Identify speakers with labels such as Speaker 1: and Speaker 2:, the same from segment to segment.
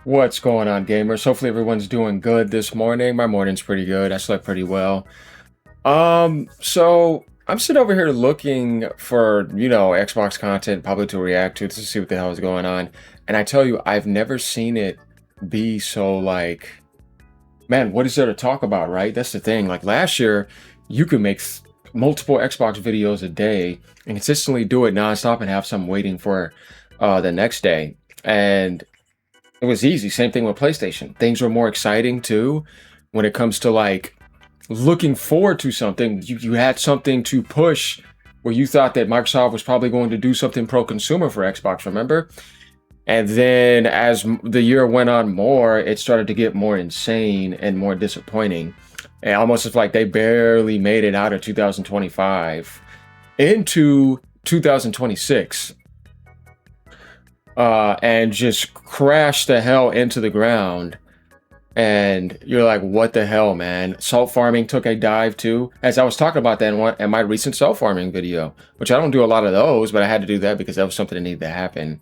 Speaker 1: What's going on, gamers? Hopefully everyone's doing good this morning. My morning's pretty good. I slept pretty well. So I'm sitting over here looking for, Xbox content probably to react to see what the hell is going on. And I tell you, I've never seen it be so like, man, what is there to talk about, right? That's the thing. Like last year, you could make multiple Xbox videos a day and consistently do it nonstop and have some waiting for the next day. And it was easy. Same thing with PlayStation. Things were more exciting too when it comes to like looking forward to something. You had something to push where you thought that Microsoft was probably going to do something pro-consumer for Xbox, remember? And then as the year went on more, it started to get more insane and more disappointing. And almost it's like they barely made it out of 2025 into 2026. And just crashed the hell into the ground. And you're like, what the hell, man? Salt farming took a dive too. As I was talking about that in my recent salt farming video, which I don't do a lot of those, but I had to do that because that was something that needed to happen.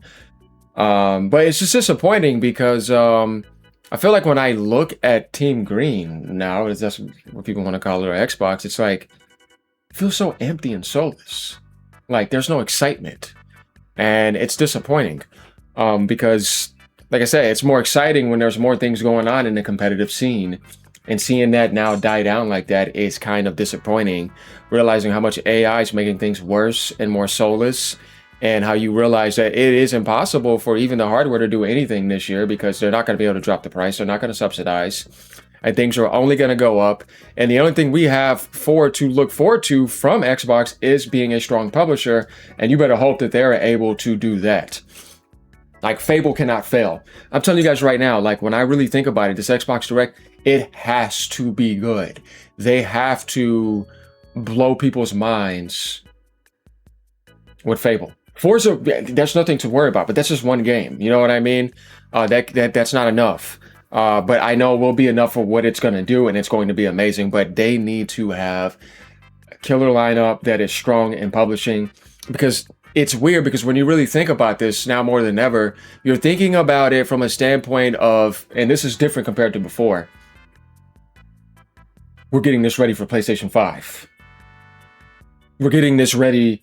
Speaker 1: But it's just disappointing because I feel like when I look at Team Green now, as that's what people want to call it, or Xbox, it's like, it feels so empty and soulless. Like there's no excitement. And it's disappointing because, like I said, it's more exciting when there's more things going on in the competitive scene. And seeing that now die down like that is kind of disappointing. Realizing how much AI is making things worse and more soulless, and how you realize that it is impossible for even the hardware to do anything this year because they're not going to be able to drop the price. They're not going to subsidize. And things are only going to go up. And the only thing we have to look forward to from Xbox is being a strong publisher. And you better hope that they're able to do that. Like Fable cannot fail. I'm telling you guys right now, like when I really think about it, this Xbox Direct, it has to be good. They have to blow people's minds with Fable. Forza, there's nothing to worry about, but that's just one game. You know what I mean? That's not enough. But I know it will be enough for what it's going to do, and it's going to be amazing. But they need to have a killer lineup that is strong in publishing, because it's weird, because when you really think about this now more than ever, you're thinking about it from a standpoint of, and this is different compared to before, we're getting this ready for PlayStation 5. We're getting this ready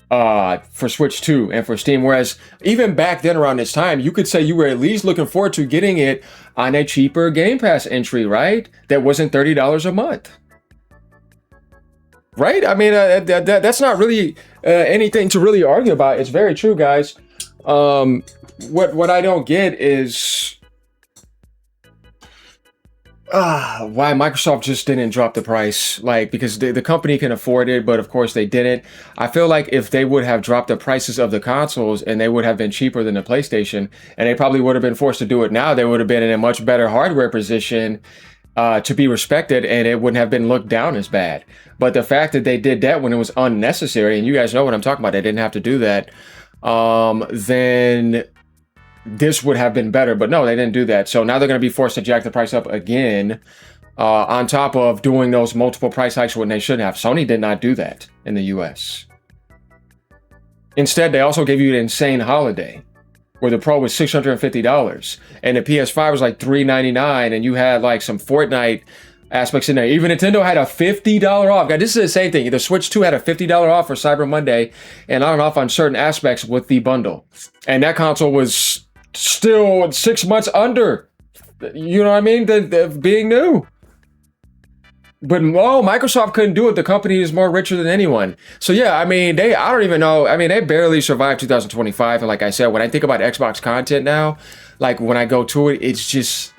Speaker 1: for Switch 2 and for Steam. Whereas even back then around this time, you could say you were at least looking forward to getting it on a cheaper Game Pass entry, right? That wasn't $30 a month. Right? I mean, that's not really anything to really argue about. It's very true, guys. What I don't get is why Microsoft just didn't drop the price, like, because the company can afford it, but of course they didn't. I feel like if they would have dropped the prices of the consoles and they would have been cheaper than the PlayStation, and they probably would have been forced to do it now, they would have been in a much better hardware position to be respected, and it wouldn't have been looked down as bad. But the fact that they did that when it was unnecessary, and you guys know what I'm talking about, they didn't have to do that, then this would have been better. But no, they didn't do that. So now they're going to be forced to jack the price up again, on top of doing those multiple price hikes when they shouldn't have. Sony did not do that in the US. Instead, they also gave you an insane holiday where the Pro was $650 and the PS5 was like $399, and you had like some Fortnite aspects in there. Even Nintendo had a $50 off. God, this is the same thing. The Switch 2 had a $50 off for Cyber Monday and on and off on certain aspects with the bundle. And that console was still 6 months under, you know what I mean, the being new. But Microsoft couldn't do it. The company is more richer than anyone. So yeah, I mean, I don't even know. I mean, they barely survived 2025. And like I said, when I think about Xbox content now, like when I go to it, it's just,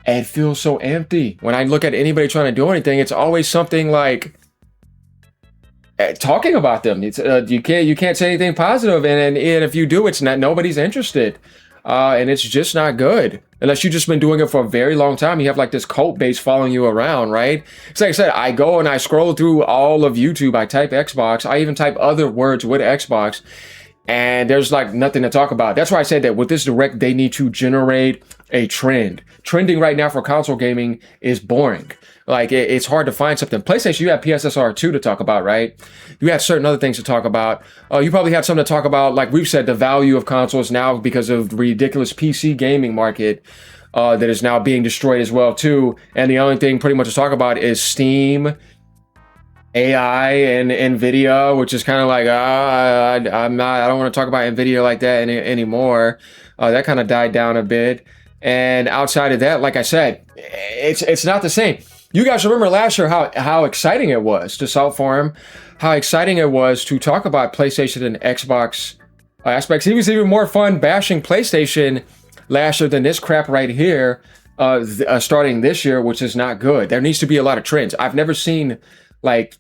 Speaker 1: it feels so empty. When I look at anybody trying to do anything, it's always something like talking about them. It's you can't say anything positive, and if you do, it's not, nobody's interested. And it's just not good. Unless you've just been doing it for a very long time. You have like this cult base following you around, right? It's like I said, I go and I scroll through all of YouTube. I type Xbox. I even type other words with Xbox. and there's like nothing to talk about. That's why I said that with this direct, they need to generate a trend. Trending right now for console gaming is boring. Like it's hard to find something. PlayStation, you have PSSR 2 to talk about, right? You have certain other things to talk about. You probably have something to talk about, like we've said, the value of consoles now because of the ridiculous PC gaming market that is now being destroyed as well too. And the only thing pretty much to talk about is Steam, AI, and Nvidia, which is kind of like I don't want to talk about Nvidia like that anymore. That kind of died down a bit. And outside of that, like I said, it's not the same. You guys remember last year how exciting it was to South Farm, how exciting it was to talk about PlayStation and Xbox aspects. It was even more fun bashing PlayStation last year than this crap right here, starting this year, which is not good. There needs to be a lot of trends. I've never seen like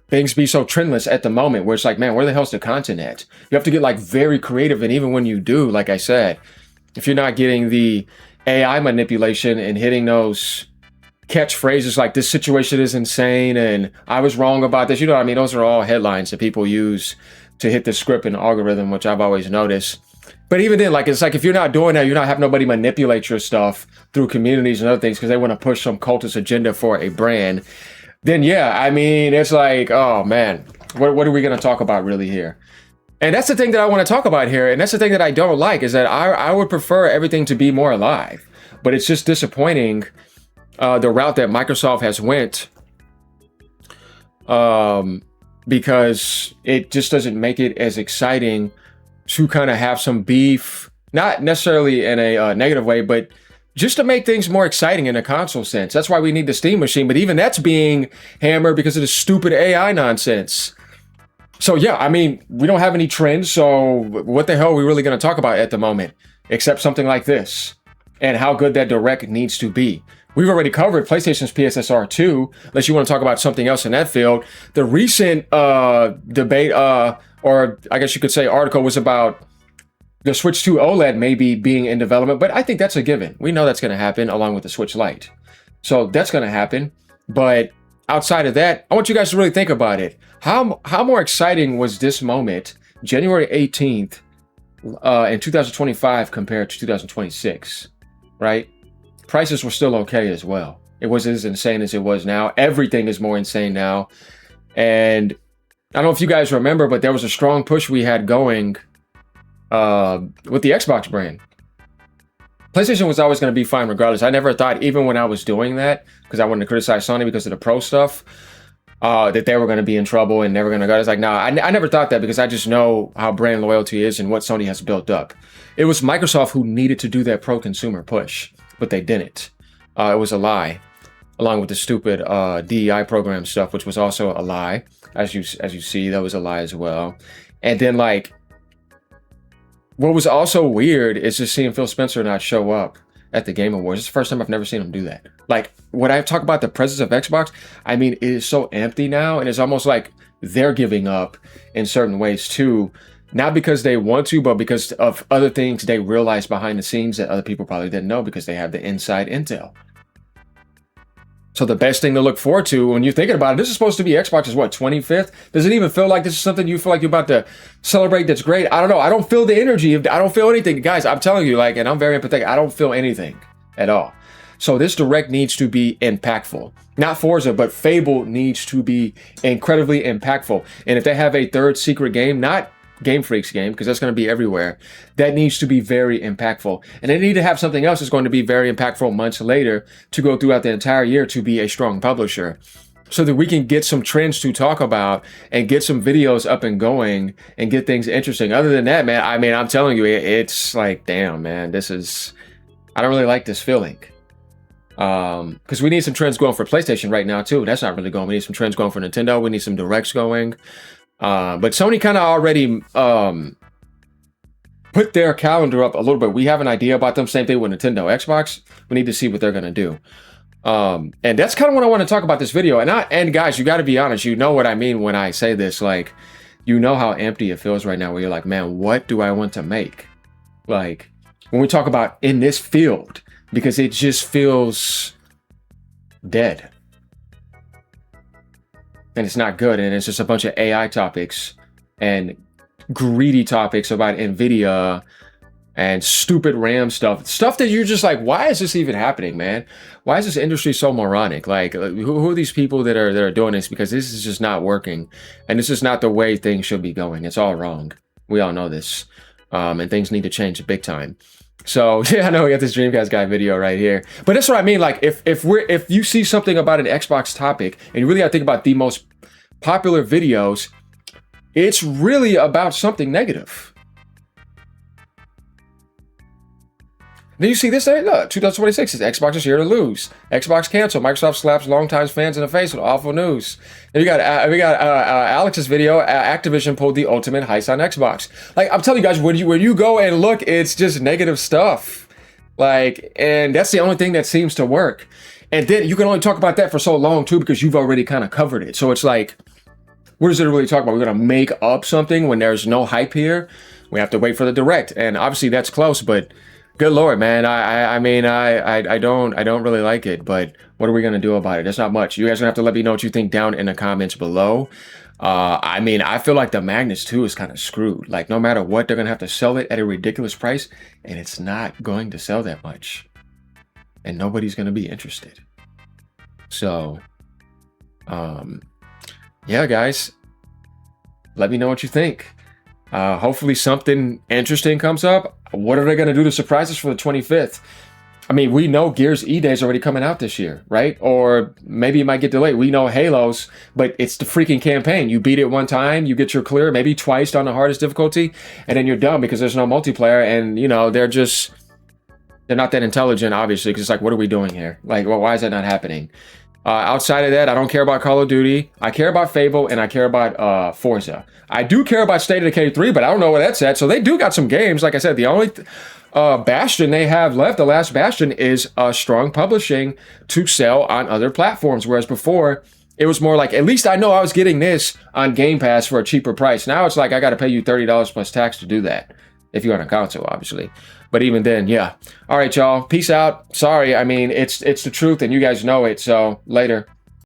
Speaker 1: things be so trendless at the moment where it's like, man, where the hell's the content at? You have to get like very creative. And even when you do, like I said, if you're not getting the AI manipulation and hitting those catchphrases like this situation is insane and I was wrong about this, you know what I mean? Those are all headlines that people use to hit the script and algorithm, which I've always noticed. But even then, like, it's like if you're not doing that, you're not having nobody manipulate your stuff through communities and other things because they want to push some cultist agenda for a brand, then yeah, I mean, it's like, oh man, what are we going to talk about really here? And that's the thing that I want to talk about here. And that's the thing that I don't like is that I would prefer everything to be more alive. But it's just disappointing the route that Microsoft has went because it just doesn't make it as exciting to kind of have some beef, not necessarily in a negative way, but just to make things more exciting in a console sense. That's why we need the Steam machine, but even that's being hammered because of the stupid AI nonsense. So yeah, I mean, we don't have any trends, so what the hell are we really going to talk about at the moment? Except something like this, and how good that direct needs to be. We've already covered PlayStation's PSSR 2, unless you want to talk about something else in that field. The recent debate, or I guess you could say article, was about the Switch 2 OLED maybe being in development, but I think that's a given. We know that's going to happen along with the Switch Lite. So that's going to happen. But outside of that, I want you guys to really think about it. How more exciting was this moment, January 18th, in 2025 compared to 2026, right? Prices were still okay as well. It wasn't as insane as it was now. Everything is more insane now. And I don't know if you guys remember, but there was a strong push we had going with the Xbox brand. PlayStation was always going to be fine regardless. I never thought, even when I was doing that, because I wanted to criticize Sony because of the pro stuff, that they were going to be in trouble and never going to go. It's like, nah, I never thought that because I just know how brand loyalty is and what Sony has built up. It was Microsoft who needed to do that pro-consumer push, but they didn't. It was a lie, along with the stupid DEI program stuff, which was also a lie. As you see, that was a lie as well. And then, like, what was also weird is just seeing Phil Spencer not show up at the Game Awards. It's the first time I've never seen him do that. Like, when I talk about the presence of Xbox, I mean, it is so empty now, and it's almost like they're giving up in certain ways too. Not because they want to, but because of other things they realize behind the scenes that other people probably didn't know because they have the inside intel. So the best thing to look forward to when you're thinking about it, this is supposed to be Xbox's, what, 25th? Does it even feel like this is something you feel like you're about to celebrate that's great? I don't know. I don't feel the energy. I don't feel anything. Guys, I'm telling you, like, and I'm very empathetic. I don't feel anything at all. So this direct needs to be impactful. Not Forza, but Fable needs to be incredibly impactful. And if they have a third secret game, not Game Freak's game, because that's going to be everywhere, that needs to be very impactful. And they need to have something else that's going to be very impactful months later to go throughout the entire year to be a strong publisher, so that we can get some trends to talk about and get some videos up and going and get things interesting. Other than that, man, I mean, I'm telling you, it's like, damn, man, this is, I don't really like this feeling. Because we need some trends going for PlayStation right now too. That's not really going. We need some trends going for Nintendo. We need some directs going. But Sony kind of already put their calendar up a little bit. We have an idea about them. Same thing with Nintendo, Xbox. We need to see what they're going to do. And that's kind of what I want to talk about this video. And guys, you got to be honest. You know what I mean when I say this. Like, you know how empty it feels right now where you're like, man, what do I want to make? Like, when we talk about in this field, because it just feels dead. And it's not good, and it's just a bunch of AI topics and greedy topics about Nvidia and stupid RAM stuff that you're just like, why is this even happening, man? Why is this industry so moronic? Like, who are these people that are doing this? Because this is just not working, and this is not the way things should be going. It's all wrong. We all know this, and things need to change big time. So yeah, I know we got this Dreamcast guy video right here, but that's what I mean. Like, if you see something about an Xbox topic, and you really got to think about the most popular videos, it's really about something negative. Then you see this there, look, 2026 is Xbox is here to lose. Xbox canceled. Microsoft slaps longtime fans in the face with awful news. Then we got Alex's video. Activision pulled the ultimate heist on Xbox. Like, I'm telling you guys, when you go and look, it's just negative stuff. Like, and that's the only thing that seems to work. And then you can only talk about that for so long too, because you've already kind of covered it. So it's like, what is it really talk about? We're gonna make up something when there's no hype here. We have to wait for the direct, and obviously that's close, but. Good Lord, man. I mean, I don't really like it, but what are we going to do about it? There's not much. You guys are going to have to let me know what you think down in the comments below. I mean, I feel like the Magnus 2 is kind of screwed. Like, no matter what, they're going to have to sell it at a ridiculous price, and it's not going to sell that much. And nobody's going to be interested. So, yeah, guys, let me know what you think. Hopefully something interesting comes up. What are they going to do to surprise us for the 25th? I mean, we know Gears E-Day is already coming out this year, right? Or maybe it might get delayed. We know Halo's, but it's the freaking campaign. You beat it one time, you get your clear, maybe twice on the hardest difficulty, and then you're done because there's no multiplayer. And, you know, they're not that intelligent, obviously, because it's like, what are we doing here? Like, well, why is that not happening? Outside of that, I don't care about Call of Duty. I care about Fable, and I care about Forza. I do care about State of Decay 3, but I don't know where that's at. So they do got some games. Like I said, the only bastion they have left, the last bastion, is strong publishing to sell on other platforms. Whereas before, it was more like, at least I know I was getting this on Game Pass for a cheaper price. Now it's like I got to pay you $30 plus tax to do that. If you're on a console, obviously. But even then, yeah. All right, y'all. Peace out. Sorry. I mean, it's the truth, and you guys know it. So, later.